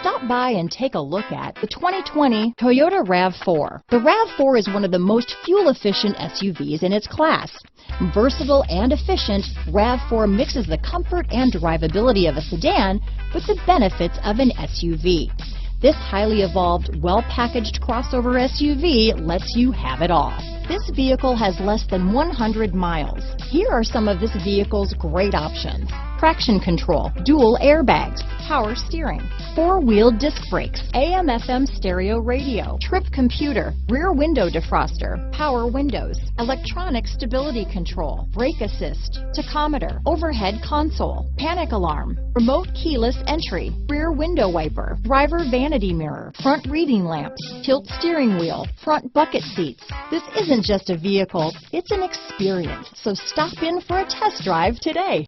Stop by and take a look at the 2020 Toyota RAV4. The RAV4 is one of the most fuel-efficient SUVs in its class. Versatile and efficient, RAV4 mixes the comfort and drivability of a sedan with the benefits of an SUV. This highly evolved, well-packaged crossover SUV lets you have it all. This vehicle has less than 100 miles. Here are some of this vehicle's great options: traction control, dual airbags, power steering, four-wheel disc brakes, AM/FM stereo radio, trip computer, rear window defroster, power windows, electronic stability control, brake assist, tachometer, overhead console, panic alarm, remote keyless entry, rear window wiper, driver vanity mirror, front reading lamps, tilt steering wheel, front bucket seats. This isn't just a vehicle, it's an experience. So stop in for a test drive today.